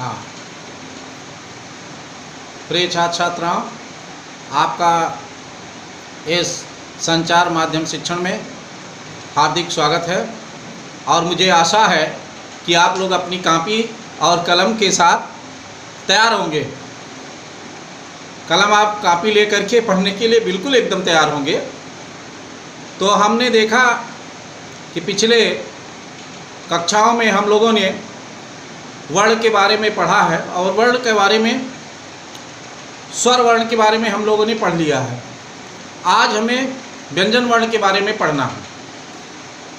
हाँ, प्रिय छात्र छात्राओं, आपका इस संचार माध्यम शिक्षण में हार्दिक स्वागत है और मुझे आशा है कि आप लोग अपनी कॉपी और कलम के साथ तैयार होंगे। कलम आप कॉपी लेकर के पढ़ने के लिए बिल्कुल एकदम तैयार होंगे। तो हमने देखा कि पिछले कक्षाओं में हम लोगों ने वर्ण के बारे में पढ़ा है और वर्ण के बारे में, स्वर वर्ण के बारे में हम लोगों ने पढ़ लिया है। आज हमें व्यंजन वर्ण के बारे में पढ़ना है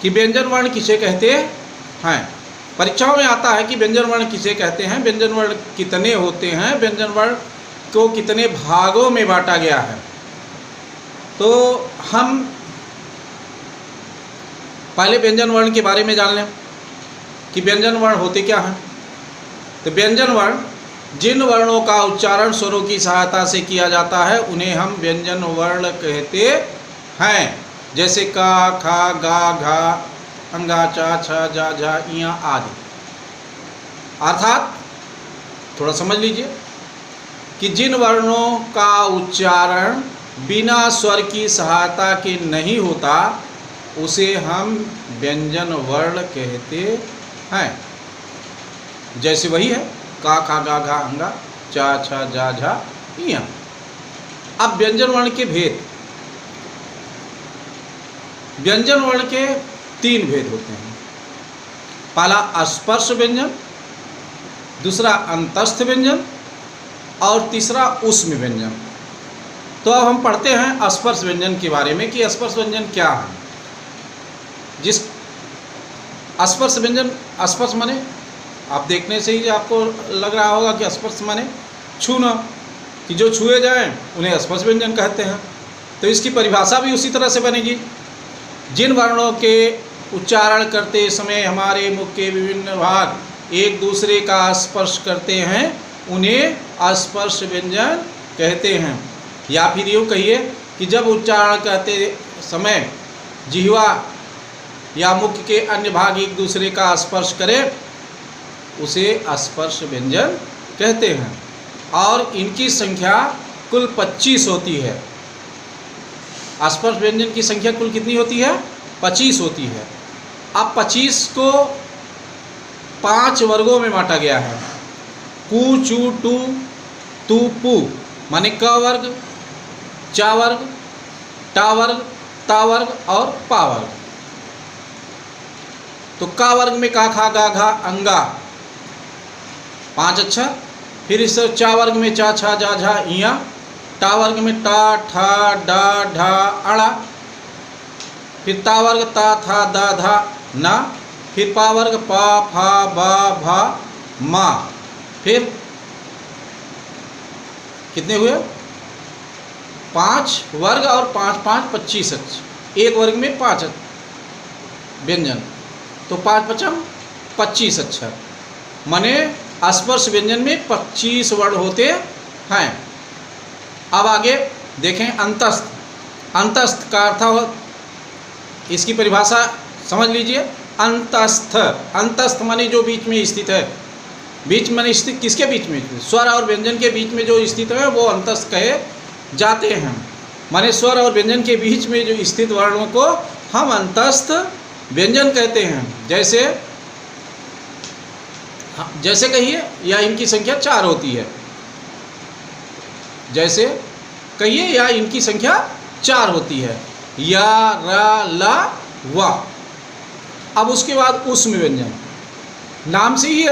कि व्यंजन वर्ण किसे कहते हैं। परीक्षाओं में आता है कि व्यंजन वर्ण किसे कहते हैं, व्यंजन वर्ण कितने होते हैं, व्यंजन वर्ण को कितने भागों में बांटा गया है। तो हम पहले व्यंजन वर्ण के बारे में जान लें कि व्यंजन वर्ण होते क्या हैं। तो व्यंजन वर्ण जिन वर्णों का उच्चारण स्वरों की सहायता से किया जाता है उन्हें हम व्यंजन वर्ण कहते हैं। जैसे का, खा, गा, घा, अंगा, चा, छा, जा, झा, इया आदि। अर्थात थोड़ा समझ लीजिए कि जिन वर्णों का उच्चारण बिना स्वर की सहायता के नहीं होता उसे हम व्यंजन वर्ण कहते हैं। जैसे वही है का, खा, गा, घा, अंगा, चा, छा, जा, झा, इया। अब व्यंजन वर्ण के भेद, व्यंजन वर्ण के 3 भेद होते हैं। पहला स्पर्श व्यंजन, दूसरा अंतस्थ व्यंजन और तीसरा ऊष्म व्यंजन। तो अब हम पढ़ते हैं स्पर्श व्यंजन के बारे में कि स्पर्श व्यंजन क्या है। जिस स्पर्श व्यंजन, स्पर्श माने आप देखने से ही आपको लग रहा होगा कि स्पर्श माने छूना, कि जो छुए जाएं उन्हें स्पर्श व्यंजन कहते हैं। तो इसकी परिभाषा भी उसी तरह से बनेगी। जिन वर्णों के उच्चारण करते समय हमारे मुख के विभिन्न भाग एक दूसरे का स्पर्श करते हैं उन्हें स्पर्श व्यंजन कहते हैं। या फिर यूँ कहिए कि जब उच्चारण करते समय जिह्वा या मुख के अन्य भाग एक दूसरे का स्पर्श करें उसे स्पर्श व्यंजन कहते हैं। और इनकी संख्या कुल 25 होती है। स्पर्श व्यंजन की संख्या कुल कितनी होती है? 25 होती है। अब 25 को 5 वर्गों में बांटा गया है। कु, चू, टू, तू, पू माने क वर्ग, चा वर्ग, टा वर्ग, ता वर्ग और पा वर्ग। तो का वर्ग में का, खा, गा, घा, अंगा 5 अक्षर। फिर इस चा वर्ग में चा, छा, जा, झा, इया। टा वर्ग में टा, ठा, डा, ढा, अड़ा। फिर ता वर्ग ता, था, दा, धा, ना। फिर पा वर्ग पा, फा, बा, भा, मा। फिर कितने हुए? 5 वर्ग और 5 5 25 अक्षर। एक वर्ग में 5 व्यंजन, तो 5 पचम 25 अक्षर। माने स्पर्श व्यंजन में 25 वर्ण होते हैं। अब आगे देखें अंतस्थ। अंतस्थ का अर्थ, इसकी परिभाषा समझ लीजिए। अंतस्थ, अंतस्थ माने जो बीच में स्थित है। बीच में स्थित किसके बीच में? स्वर और व्यंजन के बीच में जो स्थित है वो अंतस्थ कहे जाते हैं। माने स्वर और व्यंजन के बीच में जो स्थित वर्णों को हम अंतस्थ व्यंजन कहते हैं। जैसे कहिए, या इनकी संख्या 4 होती है। जैसे कहिए, या इनकी संख्या 4 होती है। या, रा, ला, वा। अब उसके बाद ऊष्म व्यंजन। नाम से ही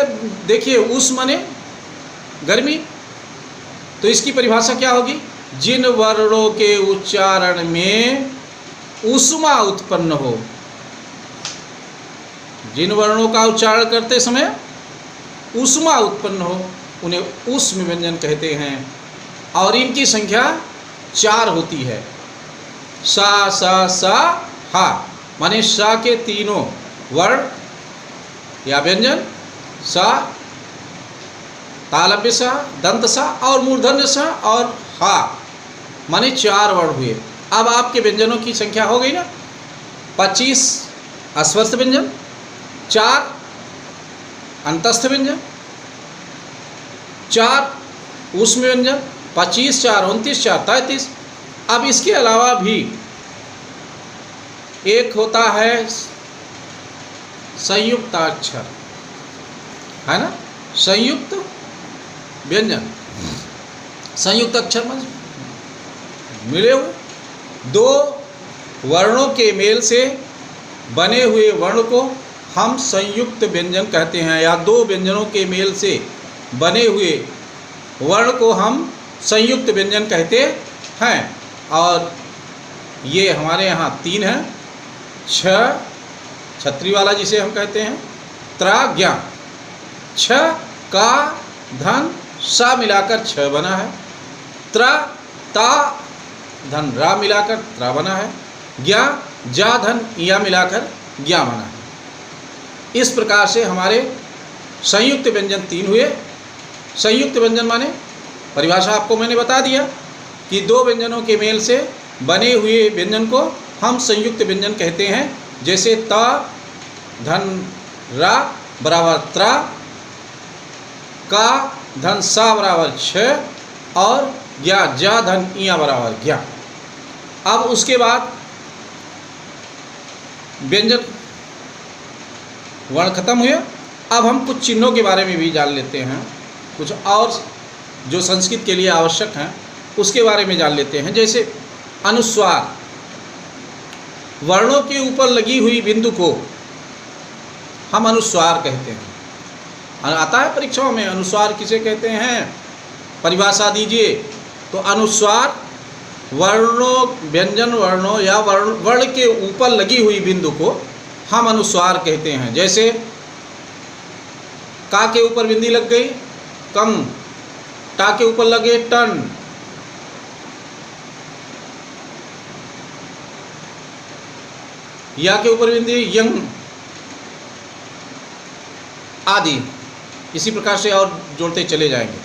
देखिए, ऊष्म माने गर्मी। तो इसकी परिभाषा क्या होगी? जिन वर्णों के उच्चारण में ऊष्मा उत्पन्न हो। जिन वर्णों का उच्चारण करते समय ऊष्मा उत्पन्न हो उन्हें ऊष्म व्यंजन कहते हैं। और इनकी संख्या 4 होती है। सा, सा, सा, हा माने सा के तीनों वर्ण या व्यंजन, सा, तालव्य सा, दंत सा और मूर्धन्य सा, और हा माने 4 वर्ण हुए। अब आपके व्यंजनों की संख्या हो गई ना 25 अस्वस्थ व्यंजन, 4 अंतस्थ व्यंजन, 4 ऊष्म व्यंजन, 25, 4, 29, 4, 33। अब इसके अलावा भी एक होता है संयुक्ताक्षर, है ना, संयुक्त व्यंजन। संयुक्त अक्षर में मिले हुए दो वर्णों के मेल से बने हुए वर्ण को हम संयुक्त व्यंजन कहते हैं, या दो व्यंजनों के मेल से बने हुए वर्ण को हम संयुक्त व्यंजन कहते हैं। और ये हमारे यहाँ 3 हैं। छ, छतरी वाला जिसे हम कहते हैं, त्रा, ज्ञा। छ, का, धन, सा मिलाकर छ बना है। त्रा, ता, धन, रा मिलाकर त्रा बना है। ज्ञा, जा, धन, या मिलाकर ज्ञा बना है। इस प्रकार से हमारे संयुक्त व्यंजन 3 हुए। संयुक्त व्यंजन माने परिभाषा आपको मैंने बता दिया कि दो व्यंजनों के मेल से बने हुए व्यंजन को हम संयुक्त व्यंजन कहते हैं। जैसे त, धन, रा बराबर त्रा, का, धन, सा बराबर छ, और ज्ञा, जा, धन, इया बराबर ज्ञा। अब उसके बाद व्यंजन वर्ण खत्म हुए। अब हम कुछ चिन्हों के बारे में भी जान लेते हैं, कुछ और जो संस्कृत के लिए आवश्यक हैं उसके बारे में जान लेते हैं। जैसे अनुस्वार, वर्णों के ऊपर लगी हुई बिंदु को हम अनुस्वार कहते हैं। आता है परीक्षाओं में, अनुस्वार किसे कहते हैं, परिभाषा दीजिए। तो अनुस्वार वर्णों, व्यंजन वर्णों या वर्ण के ऊपर लगी हुई बिंदु को हम अनुस्वार कहते हैं। जैसे का के ऊपर बिंदी लग गई, कम, टा के ऊपर लगे, टन, या के ऊपर बिंदी, यंग, आदि। इसी प्रकार से और जोड़ते चले जाएंगे।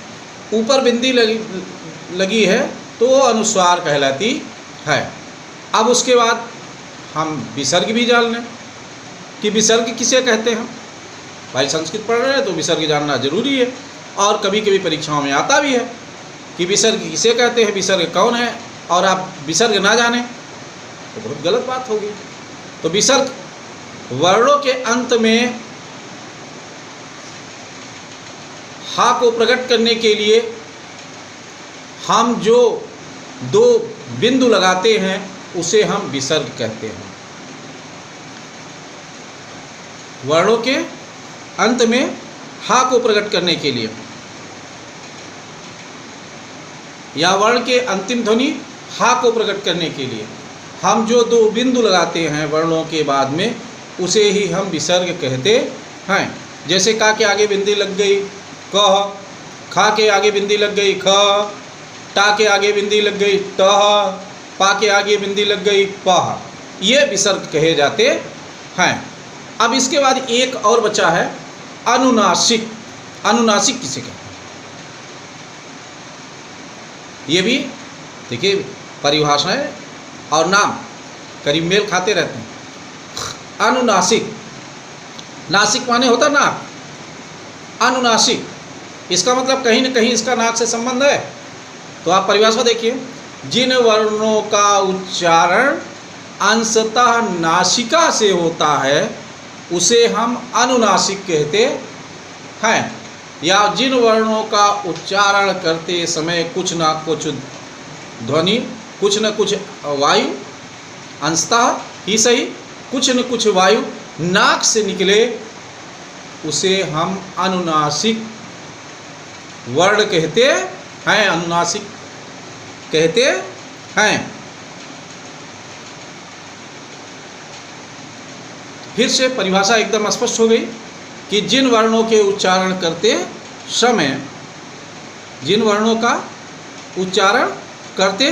ऊपर बिंदी लगी है तो वो अनुस्वार कहलाती है। अब उसके बाद हम विसर्ग भी जान लें कि विसर्ग किसे कहते हैं। भाई संस्कृत पढ़ रहे हैं तो विसर्ग जानना जरूरी है, और कभी कभी परीक्षाओं में आता भी है कि विसर्ग किसे कहते हैं, विसर्ग कौन है, और आप विसर्ग ना जाने तो बहुत गलत बात होगी। तो विसर्ग वर्णों के अंत में हा को प्रकट करने के लिए हम जो दो बिंदु लगाते हैं उसे हम विसर्ग कहते हैं। वर्णों के अंत में हा को प्रकट करने के लिए, या वर्ण के अंतिम ध्वनि हा को प्रकट करने के लिए हम जो दो बिंदु लगाते हैं वर्णों के बाद में, उसे ही हम विसर्ग कहते हैं। जैसे का के आगे बिंदी लग गई कह, खा के आगे बिंदी लग गई ख, टा के आगे बिंदी लग गई टह, पा के आगे बिंदी लग गई पह, ये विसर्ग कहे जाते हैं। अब इसके बाद एक और बचा है अनुनासिक। अनुनासिक किसे कहते हैं, ये भी देखिए परिभाषाएं और नाम करीब मेल खाते रहते हैं। अनुनासिक, नासिक माने होता नाक, अनुनासिक इसका मतलब कहीं न कहीं इसका नाक से संबंध है। तो आप परिभाषा देखिए, जिन वर्णों का उच्चारण अंशतः नासिका से होता है उसे हम अनुनासिक कहते हैं, या जिन वर्णों का उच्चारण करते समय कुछ न कुछ ध्वनि, कुछ न कुछ वायु, अंशतः ही सही कुछ न कुछ वायु नाक से निकले, उसे हम अनुनासिक वर्ण कहते हैं, अनुनासिक कहते हैं। फिर से परिभाषा एकदम स्पष्ट हो गई कि जिन वर्णों के उच्चारण करते समय, जिन वर्णों का उच्चारण करते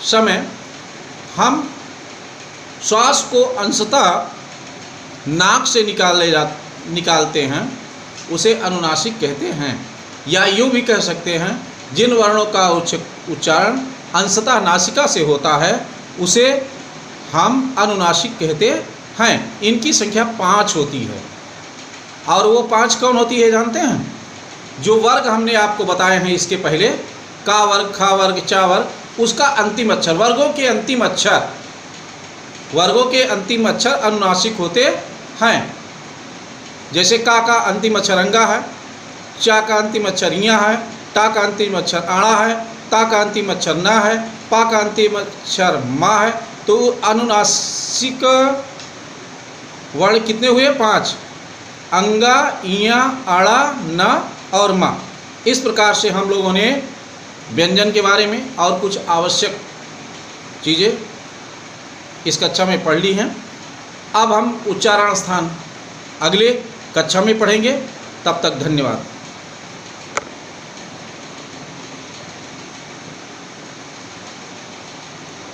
समय हम श्वास को अंशतः नाक से निकालते हैं, उसे अनुनासिक कहते हैं। या यूँ भी कह सकते हैं, जिन वर्णों का उच्चारण अंशतः नासिका से होता है उसे हम अनुनासिक कहते हैं। इनकी संख्या 5 होती है, और वो 5 कौन होती है जानते हैं? जो वर्ग हमने आपको बताए हैं इसके पहले, का वर्ग, खा वर्ग, चा वर्ग, उसका अंतिम अक्षर, वर्गों के अंतिम अक्षर अनुनासिक होते हैं। जैसे का अंतिम अक्षर अंगा है, चा का अंतिम अक्षर इया है, टा का अंतिम अक्षर आड़ा है, ता का अंतिम अक्षर ना है, पा का अंतिम अक्षर मा है। तो अनुनासिक वर्ण कितने हुए? 5, अंगा, इया, आड़ा, न और मा। इस प्रकार से हम लोगों ने व्यंजन के बारे में और कुछ आवश्यक चीज़ें इस कक्षा में पढ़ ली हैं। अब हम उच्चारण स्थान अगले कक्षा में पढ़ेंगे। तब तक धन्यवाद।